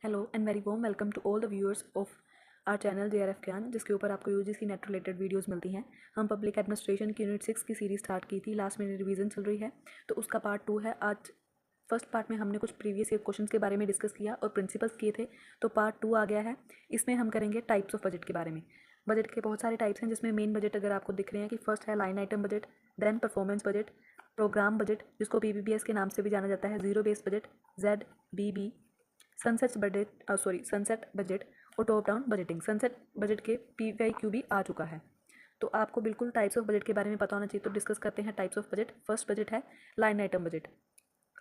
Hello and very warm welcome to all the viewers of our channel JRF Gyan, जिसके ऊपर आपको UGC net related videos मिलती हैं। हम पब्लिक एडमिनिस्ट्रेशन की यूनिट 6 की सीरीज स्टार्ट की थी, लास्ट में रिवीजन चल रही है, तो उसका पार्ट 2 है। आज फर्स्ट पार्ट में हमने कुछ प्रीवियस ईयर क्वेश्चंस के बारे में डिस्कस किया और प्रिंसिपल्स किए थे, तो पार्ट 2 आ गया है। इसमें हम करेंगे टाइप्स ऑफ बजट के बारे में। बजट के बहुत सारे टाइप्स हैं, जिसमें मेन बजट अगर आपको दिख रहे हैं कि फर्स्ट है line item budget, then performance budget, programme budget जिसको PBBS के नाम से भी जाना जाता है, zero base budget, ZBB, sunset budget और top down budgeting. Sunset budget के PYQ भी आ चुका है, तो आपको बिल्कुल टाइप्स ऑफ बजट के बारे में पता होना चाहिए। तो डिस्कस करते हैं types of budget. First budget है line item budget.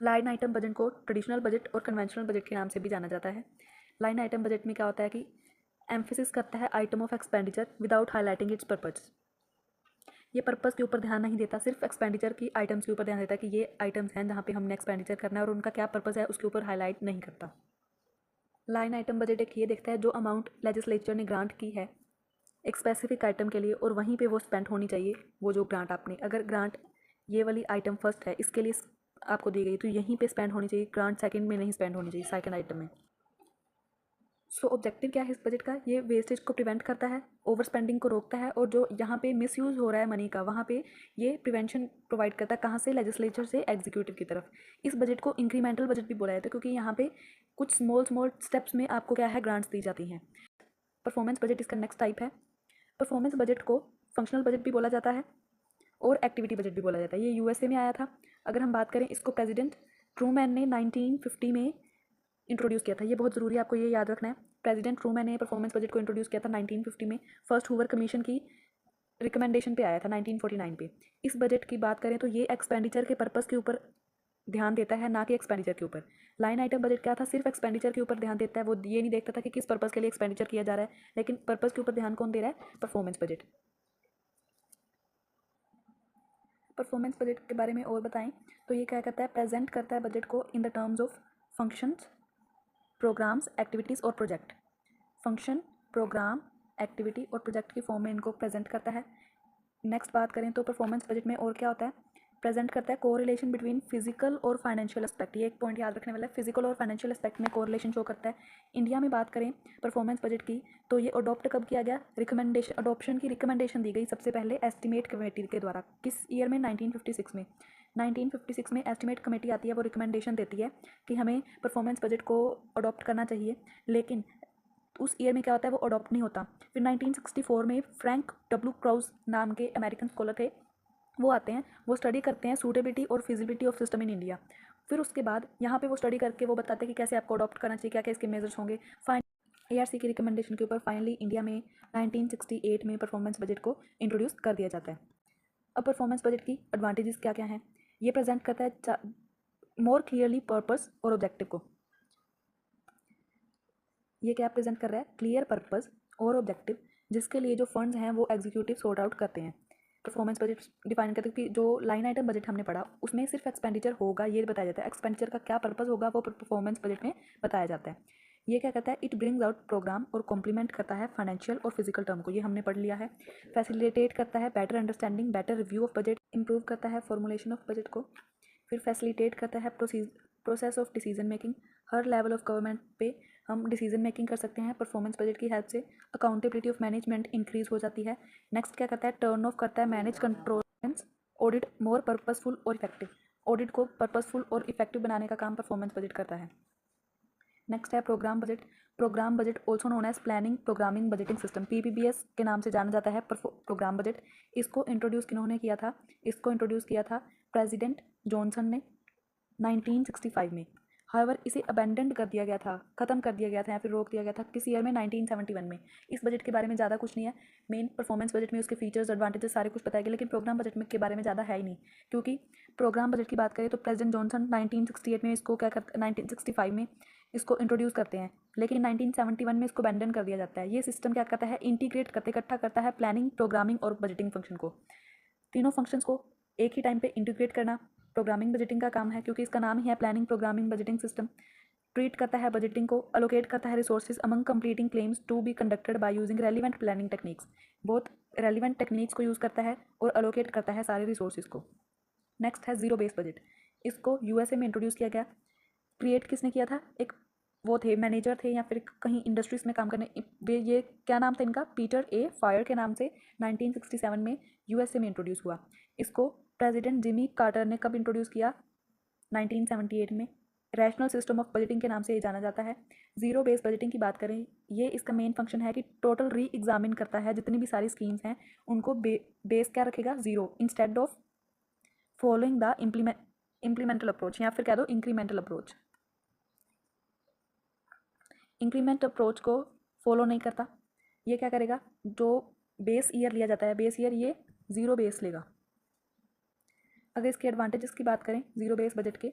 Line item budget को ट्रेडिशनल बजट और कन्वेंशनल बजट के नाम से भी जाना जाता है। लाइन आइटम बजट में क्या होता है कि एम्फेसिस करता है item of expenditure without highlighting it's purpose. ये पर्पस के ऊपर ध्यान नहीं देता, सिर्फ एक्सपेंडिचर की आइटम्स के ऊपर ध्यान देता है कि ये आइटम्स हैं जहाँ पे हमने एक्सपेंडिचर करना है और उनका क्या पर्पस है उसके ऊपर हाईलाइट नहीं करता। लाइन आइटम बजट एक ये देखता है जो अमाउंट लेजिस्लेचर ने ग्रांट की है एक स्पेसिफिक आइटम के लिए और वहीं पे वो स्पेंड होनी चाहिए। वो जो ग्रांट आपने, अगर ग्रांट ये वाली आइटम फर्स्ट है इसके लिए आपको दी गई, तो यहीं पे स्पेंड होनी चाहिए, ग्रांट सेकंड में नहीं स्पेंड होनी चाहिए, सेकंड आइटम में। सो ऑब्जेक्टिव क्या है इस बजट का? ये वेस्टेज को प्रिवेंट करता है, ओवर स्पेंडिंग को रोकता है, और जो यहाँ पे मिसयूज़ हो रहा है मनी का वहाँ पे ये प्रिवेंशन प्रोवाइड करता है। कहाँ से? लेजिस्लेचर से एग्जीक्यूटिव की तरफ। इस बजट को इंक्रीमेंटल बजट भी बोला जाता है, क्योंकि यहाँ पे कुछ स्मॉल स्टेप्स में आपको क्या है, ग्रांट्स दी जाती हैं। परफॉर्मेंस बजट इसका नेक्स्ट टाइप है। परफॉर्मेंस बजट को फंक्शनल बजट भी बोला जाता है और एक्टिविटी बजट भी बोला जाता है। ये USA में आया था। अगर हम बात करें, इसको प्रेसिडेंट ट्रूमैन ने 1950 में इंट्रोड्यूस किया था। ये बहुत ज़रूरी है, आपको ये याद रखना है। प्रेसिडेंट ट्रूमैन ने परफॉर्मेंस बजट को इंट्रोड्यूस किया था 1950 में। फर्स्ट हूवर कमीशन की रिकमेंडेशन पे आया था 1949 पे। इस बजट की बात करें तो ये एक्सपेंडिचर के पर्पस के ऊपर ध्यान देता है, ना कि एक्सपेंडिचर के ऊपर। लाइन आइटम बजट क्या था? सिर्फ एक्सपेंडिचर के ऊपर ध्यान देता है। वो ये नहीं देखता था कि किस पर्पस के लिए एक्सपेंडिचर किया जा रहा है, लेकिन पर्पस के ऊपर ध्यान कौन दे रहा है? Performance budget. परफॉर्मेंस बजट के बारे में और बताएं तो ये क्या करता है? प्रेजेंट करता है बजट को in the terms of functions, programmes, activities और प्रोजेक्ट। फंक्शन, प्रोग्राम, एक्टिविटी और प्रोजेक्ट की फॉर्म में इनको प्रेजेंट करता है। नेक्स्ट बात करें तो परफॉर्मेंस बजट में और क्या होता है? प्रेजेंट करता है कोरिलेशन बिटवीन फिजिकल और फाइनेंशियल एस्पेक्ट। ये एक पॉइंट याद रखने वाला है, फिजिकल और फाइनेंशियल एस्पेक्ट में कोरिलेशन शो करता है। इंडिया में बात करें परफॉर्मेंस बजट की, तो ये अडॉप्ट कब किया गया? रिकमेंडेशन, अडॉप्शन की रिकमेंडेशन दी गई सबसे पहले एस्टिमेट कमेटी के द्वारा। किस ईयर में? 1956 में। 1956 में एस्टिमेट कमेटी आती है, वो रिकमेंडेशन देती है कि हमें परफॉर्मेंस बजट को अडॉप्ट करना चाहिए, लेकिन उस ईयर में क्या होता है? वो अडॉप्ट नहीं होता। फिर 1964 में फ्रैंक डब्ल्यू क्राउज नाम के अमेरिकन स्कॉलर थे, वो आते हैं, वो स्टडी करते हैं सूटेबिलिटी और feasibility of system in India. फिर उसके बाद यहाँ पे वो स्टडी करके वो बताते हैं कि कैसे आपको अडॉप्ट करना चाहिए, क्या क्या इसके मेजर्स होंगे। ARC की रिकमेंडेशन के ऊपर फाइनली इंडिया में 1968 में परफॉर्मेंस बजट को इंट्रोड्यूस कर दिया जाता है। अब परफॉर्मेंस बजट की एडवांटेजेस क्या क्या हैं? ये प्रेजेंट करता है मोर क्लियरली पर्पस और ऑब्जेक्टिव को। ये क्या प्रेजेंट कर रहा है? क्लियर पर्पस और ऑब्जेक्टिव, जिसके लिए जो फंड्स हैं वो एग्जीक्यूटिव सॉर्ट आउट करते हैं। परफॉर्मेंस बजट डिफाइन करते हैं कि जो लाइन आइटम बजट हमने पढ़ा उसमें सिर्फ एक्सपेंडिचर होगा ये बताया जाता है, एक्सपेंडिचर का क्या पर्पस होगा वो परफॉर्मेंस बजट में बताया जाता है। ये क्या कहता है? इट ब्रिंग्स आउट प्रोग्राम और कॉम्प्लीमेंट करता है फाइनेंशियल और फिजिकल टर्म को, ये हमने पढ़ लिया है। फैसिलिटेट करता है better understanding, better review of budget, improve करता है फॉर्मुलेशन ऑफ बजट को। फिर फैसिलिटेट करता है process of decision making. Her level of government पे हम डिसीजन मेकिंग कर सकते हैं परफॉर्मेंस बजट की हेल्प से। अकाउंटेबिलिटी ऑफ मैनेजमेंट इंक्रीज हो जाती है। नेक्स्ट क्या करता है? टर्न ऑफ करता है manage control, audit more purposeful और इफेक्टिव। ऑडिट को पर्पसफुल और इफेक्टिव बनाने का काम परफॉर्मेंस बजट करता है। नेक्स्ट है programme budget. Programme budget also known as planning programming budgeting system, PPBS के नाम से जाना जाता है प्रोग्राम बजट। इसको इंट्रोड्यूस किन्होंने किया था? इसको इंट्रोड्यूस किया था प्रेसिडेंट जॉनसन ने 1965 में। हाउएवर इसे अबेंडेंड कर दिया गया था, ख़त्म कर दिया गया था या फिर रोक दिया गया था किस ईयर में? 1971 में। इस बजट के बारे में ज़्यादा कुछ नहीं है। मेन परफॉर्मेंस बजट में उसके फीचर्स, एडवांटेजेस सारे कुछ बताए गए, लेकिन प्रोग्राम बजट में के बारे में ज़्यादा है ही नहीं, क्योंकि प्रोग्राम बजट की बात करें तो प्रेसिडेंट जॉनसन 1968 में इसको क्या करते 1965 में इसको इंट्रोड्यूस करते हैं, लेकिन 1971 में इसको अबेंडन कर दिया जाता है। ये सिस्टम क्या करता है? इंटीग्रेट करते, इकट्ठा करता है प्लानिंग, प्रोग्रामिंग और बजटिंग फंक्शन को। तीनों फंक्शंस को एक ही टाइम पे इंटीग्रेट करना प्रोग्रामिंग बजटिंग का काम है, क्योंकि इसका नाम ही है planning programming budgeting system. Treat करता है बजटिंग को, अलोकेट करता है resources among completing claims to be conducted by using relevant planning techniques. बहुत रेलिवेंट टेक्निक्स को यूज़ करता है और अलोकेट करता है सारे रिसोर्सेज को। नेक्स्ट है जीरो बेस बजट। इसको USA में इंट्रोड्यूस किया गया। क्रिएट किसने किया था? एक वो थे मैनेजर थे या फिर कहीं इंडस्ट्रीज में काम करने, ये क्या नाम था इनका, पीटर ए फायर के नाम से 1967 में यूएसए में इंट्रोड्यूस हुआ। इसको प्रेसिडेंट जिमी कार्टर ने कब इंट्रोड्यूस किया, 1978 में। रैशनल सिस्टम ऑफ बजटिंग के नाम से ये जाना जाता है। जीरो बेस बजटिंग की बात करें, ये इसका मेन फंक्शन है कि टोटल री एग्जामिन करता है जितनी भी सारी स्कीम्स हैं उनको बेस क्या रखेगा, zero, instead of following the implemental approach, या फिर कह दो इंक्रीमेंटल अप्रोच। इंक्रीमेंट अप्रोच को फॉलो नहीं करता। ये क्या करेगा, जो बेस ईयर लिया जाता है, बेस ईयर ये ज़ीरो बेस लेगा। अगर इसके एडवांटेजेस की बात करें ज़ीरो बेस बजट के,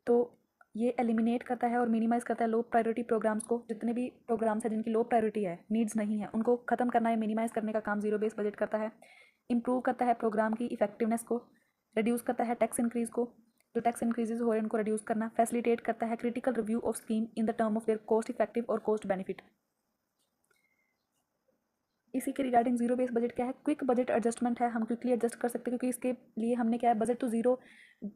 तो ये एलिमिनेट करता है और मिनिमाइज़ करता है लो प्रायोरिटी प्रोग्राम्स को। जितने भी प्रोग्राम्स हैं जिनकी लो प्रायोरिटी है, नीड्स नहीं है, उनको ख़त्म करना है, मिनिमाइज़ करने का काम ज़ीरो बेस बजट करता है। इंप्रूव करता है प्रोग्राम की इफेक्टिवनेस को, रिड्यूस करता है टैक्स इंक्रीज़ को, जो टैक्स इंक्रीजेज हो रहे हैं उनको रिड्यूस करना, फैसिलिटेट करता है critical review of scheme in the term of their cost effective और कॉस्ट बेनिफिट। इसी के रिगार्डिंग जीरो बेस बजट क्या है, क्विक बजट एडजस्टमेंट है, हम क्विकली एडजस्ट कर सकते हैं क्योंकि इसके लिए हमने क्या है, बजट तो जीरो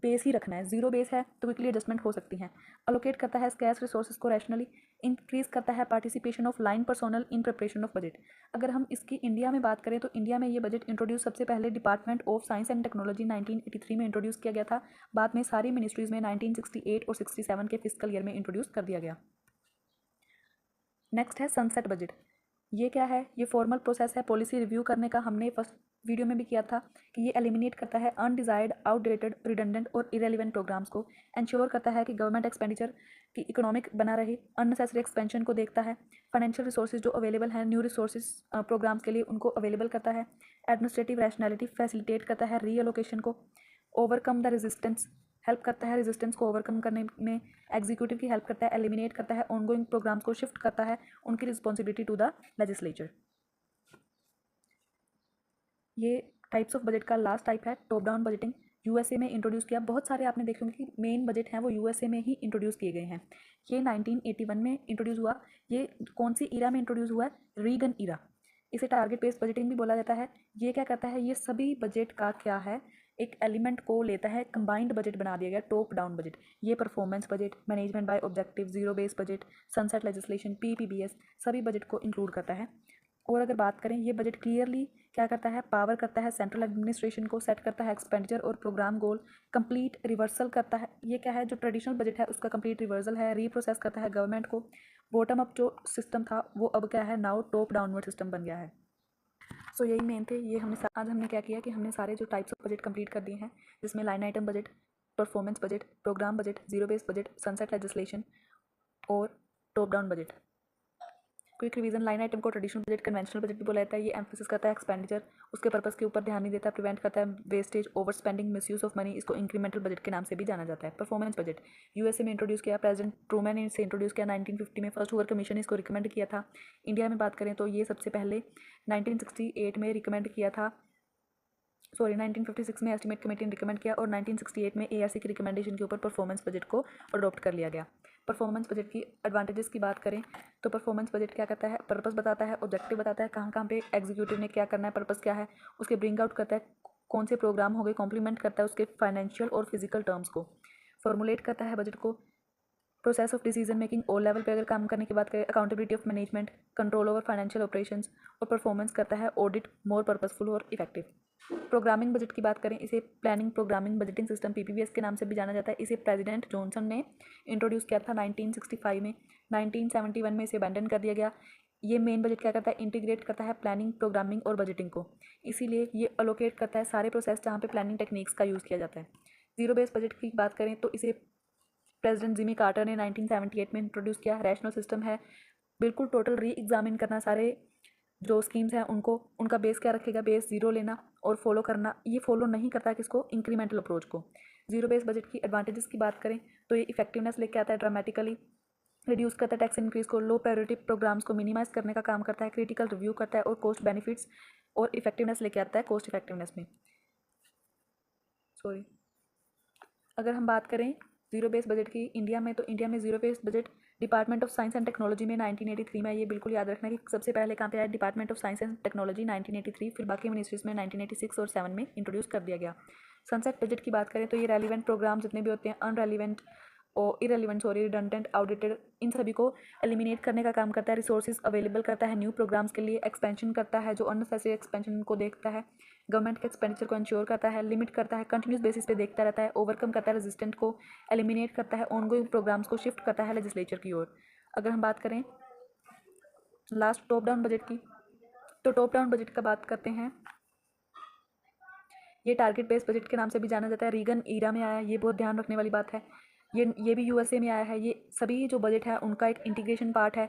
बेस ही रखना है, जीरो बेस है तो क्विकली एडजस्टमेंट हो सकती हैं। अलोकेट करता है स्कैर्स रिसोर्सेज को रैशनली, इंक्रीज करता है participation of line personnel in preparation of budget. अगर हम इसकी इंडिया में बात करें तो इंडिया में ये बजट इंट्रोड्यूस सबसे पहले department of science and technology 1983 में इंट्रोड्यूस किया गया था। बाद में सारी मिनिस्ट्रीज में 1968 और 67 के फिजिकल ईयर में इंट्रोड्यूस कर दिया गया। नेक्स्ट है सनसेट बजट। ये क्या है, ये फॉर्मल प्रोसेस है पॉलिसी रिव्यू करने का, हमने फर्स्ट वीडियो में भी किया था कि ये एलिमिनेट करता है अनडिजायर्ड, आउटडेटेड, रिडंडेंट और इरेलीवेंट प्रोग्राम्स को, एंश्योर करता है कि गवर्नमेंट एक्सपेंडिचर की इकोनॉमिक बना रहे, अननेसेसरी एक्सपेंशन को देखता है, फाइनेंशियल रिसोर्सेज जो अवेलेबल हैं न्यू रिसोर्सेज प्रोग्राम्स के लिए उनको अवेलेबल करता है, एडमिनिस्ट्रेटिव रैशनैलिटी फैसिलिटेट करता है रीअलोकेशन को, ओवरकम द रेजिस्टेंस हेल्प करता है रेजिस्टेंस को ओवरकम करने में, एग्जीक्यूटिव की हेल्प करता है, एलिमिनेट करता है ऑनगोइंग प्रोग्राम्स को, शिफ्ट करता है उनकी रिस्पॉन्सिबिलिटी टू द लेजिस्लेचर। ये टाइप्स ऑफ बजट का लास्ट टाइप है टॉप डाउन बजटिंग। यूएसए में इंट्रोड्यूस किया, बहुत सारे आपने देखे होंगे कि मेन बजट हैं वो यूएसए में ही इंट्रोड्यूस किए गए हैं। ये 1981 में इंट्रोड्यूस हुआ। ये कौन सी ईरा में इंट्रोड्यूस हुआ है, रीगन ईरा। इसे टारगेट बेस्ड बजटिंग भी बोला जाता है। ये क्या करता है, ये सभी बजट का क्या है, एक एलिमेंट को लेता है, कंबाइंड बजट बना दिया गया टॉप डाउन बजट। ये performance budget, management by objective, zero base budget, sunset legislation, PPBS सभी बजट को इंक्लूड करता है। और अगर बात करें, ये बजट क्लियरली क्या करता है, पावर करता है सेंट्रल एडमिनिस्ट्रेशन को, सेट करता है एक्सपेंडिचर और प्रोग्राम गोल, कंप्लीट रिवर्सल करता है। ये क्या है, जो ट्रेडिशनल बजट है उसका कंप्लीट रिवर्सल है, रीप्रोसेस करता है गवर्नमेंट को। बॉटम अप जो सिस्टम था वो अब क्या है, नाउ टॉप डाउनवर्ड सिस्टम बन गया है। सो यही मेन थे। ये आज हमने क्या किया कि हमने सारे जो टाइप्स ऑफ बजट कंप्लीट कर दिए हैं, जिसमें line item budget, performance budget, programme budget, zero base budget, sunset legislation और top down budget. Quick revision, line item को ट्रेडिशनल बजट, कन्वेंशनल बजट भी बोला जाता है। ये एम्फेसिस करता है एक्सपेंडिचर, उसके पर्पस के ऊपर ध्यान नहीं देता, प्रिवेंट करता है wastage, over spending, misuse of money. इसको इंक्रीमेंटल बजट के नाम से भी जाना जाता है। परफॉर्मेंस बजट यूएसए में इंट्रोड्यूस किया, प्रेसिडेंट ट्रूमैन ने इसे इंट्रोड्यूस किया 1950 में। फर्स्ट हूवर कमीशन ने इसको रिकमेंड किया था। इंडिया में बात करें तो ये सबसे पहले 1968 में रिकमेंड किया था, 1956 में एस्टीमेट कमेटी ने रिकमेंड किया और 1968 में एआरसी की रिकमेंडेशन के ऊपर परफॉर्मेंस बजट को अडॉप्ट कर लिया गया। परफॉर्मेंस बजट की एडवांटेजेस की बात करें तो परफॉर्मेंस बजट क्या करता है, पर्पस बताता है, ऑब्जेक्टिव बताता है, कहाँ कहाँ पे एग्जीक्यूटिव ने क्या करना है, पर्पस क्या है, उसके ब्रिंग आउट करता है कौन से प्रोग्राम हो गए, कॉम्प्लीमेंट करता है उसके फाइनेंशियल और फिजिकल टर्म्स को, फॉर्मुलेट करता है बजट को, प्रोसेस ऑफ डिसीजन मेकिंग और लेवल पे अगर काम करने की बात करें, accountability of management, control over financial operations और परफॉर्मेंस करता है ऑडिट मोर पर्पसफुल और इफेक्टिव। प्रोग्रामिंग बजट की बात करें, इसे planning programming budgeting system PPBS के नाम से भी जाना जाता है। इसे प्रेसिडेंट जॉनसन ने इंट्रोड्यूस किया था 1965 में। 1971 में इसे अबैंडन कर दिया गया। ये मेन बजट क्या करता है, इंटीग्रेट करता है प्लानिंग, प्रोग्रामिंग और बजटिंग को, इसीलिए ये अलोकेट करता है सारे प्रोसेस जहाँ पे प्लानिंग टेक्निक्स का यूज़ किया जाता है। जीरो बेस बजट की बात करें तो इसे प्रेसिडेंट जिमी कार्टर ने 1978 में इंट्रोड्यूस किया। रैशनल सिस्टम है, बिल्कुल टोटल री एग्जामिन करना सारे जो स्कीम्स हैं उनको, उनका बेस क्या रखेगा, बेस जीरो लेना और फॉलो करना। ये फॉलो नहीं करता किसको, इंक्रीमेंटल अप्रोच को। जीरो बेस बजट की एडवांटेजेस की बात करें तो ये इफेक्टिवनेस लेके आता है ड्रामेटिकली, रिड्यूस करता है टैक्स इंक्रीज को, लो प्रायोरिटी प्रोग्राम्स को मिनिमाइज करने का काम करता है, क्रिटिकल रिव्यू करता है और कॉस्ट बेनिफिट्स और इफेक्टिवनेस लेके आता है कॉस्ट इफेक्टिवनेस में। सॉरी, अगर हम बात करें जीरो बेस बजट की इंडिया में, तो इंडिया में zero base budget department of science and technology में 1983 में, ये बिल्कुल याद रखना कि सबसे पहले कहाँ पे आया, department of science and technology 1983, फिर बाकी मिनिस्ट्रीज में 1986 और 7 में इंट्रोड्यूस कर दिया गया। सनसेट बजट की बात करें तो ये रेलिवेंट प्रोग्राम जितने भी होते हैं, अनरेलिवेंट और इरेलीवेंट सॉरी रिडंडेंट आउटडेटेड इन सभी को एलिमिनेट करने का काम करता है। रिसोर्सेज अवेलेबल करता है न्यू प्रोग्राम्स के लिए, एक्सपेंशन करता है जो अननेसेसरी एक्सपेंशन को देखता है, गवर्नमेंट के एक्सपेंडिचर को इंश्योर करता है, लिमिट करता है, कंटिन्यूस बेसिस पे देखता रहता है, ओवरकम करता है रेजिस्टेंट को, एलिमिनेट करता है ऑनगोइंग प्रोग्राम्स को, शिफ्ट करता है लेजिस्लेचर की ओर। अगर हम बात करें लास्ट टॉप डाउन बजट की, तो टॉप डाउन बजट का बात करते हैं। ये टारगेट बेस्ड बजट के नाम से भी जाना जाता है। रीगन ईरा में आया, ये बहुत ध्यान रखने वाली बात है। ये भी यूएसए में आया है। ये सभी जो बजट है उनका एक इंटीग्रेशन पार्ट है।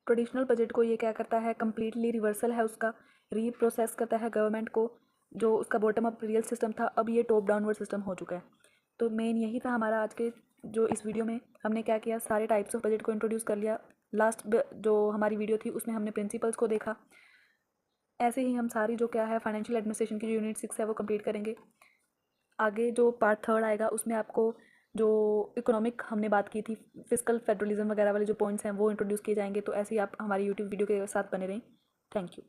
ट्रेडिशनल बजट को ये क्या करता है, कम्प्लीटली रिवर्सल है उसका, रीप्रोसेस करता है गवर्नमेंट को। जो उसका बॉटम अप रियल सिस्टम था, अब ये टॉप डाउनवर्ड सिस्टम हो चुका है। तो मेन यही था हमारा आज के जो इस वीडियो में हमने क्या किया, सारे टाइप्स ऑफ बजट को इंट्रोड्यूस कर लिया। लास्ट जो हमारी वीडियो थी उसमें हमने प्रिंसिपल्स को देखा। ऐसे ही हम सारी जो क्या है फाइनेंशियल एडमिनिस्ट्रेशन की जो यूनिट 6 है वो कंप्लीट करेंगे। आगे जो पार्ट 3 आएगा उसमें आपको जो इकोनॉमिक हमने बात की थी, फिजिकल फेडरलिज्म वगैरह वाले जो पॉइंट्स हैं वो इंट्रोड्यूस किए जाएंगे। तो ऐसे ही आप हमारी यूट्यूब वीडियो के साथ बने रहें। Thank you.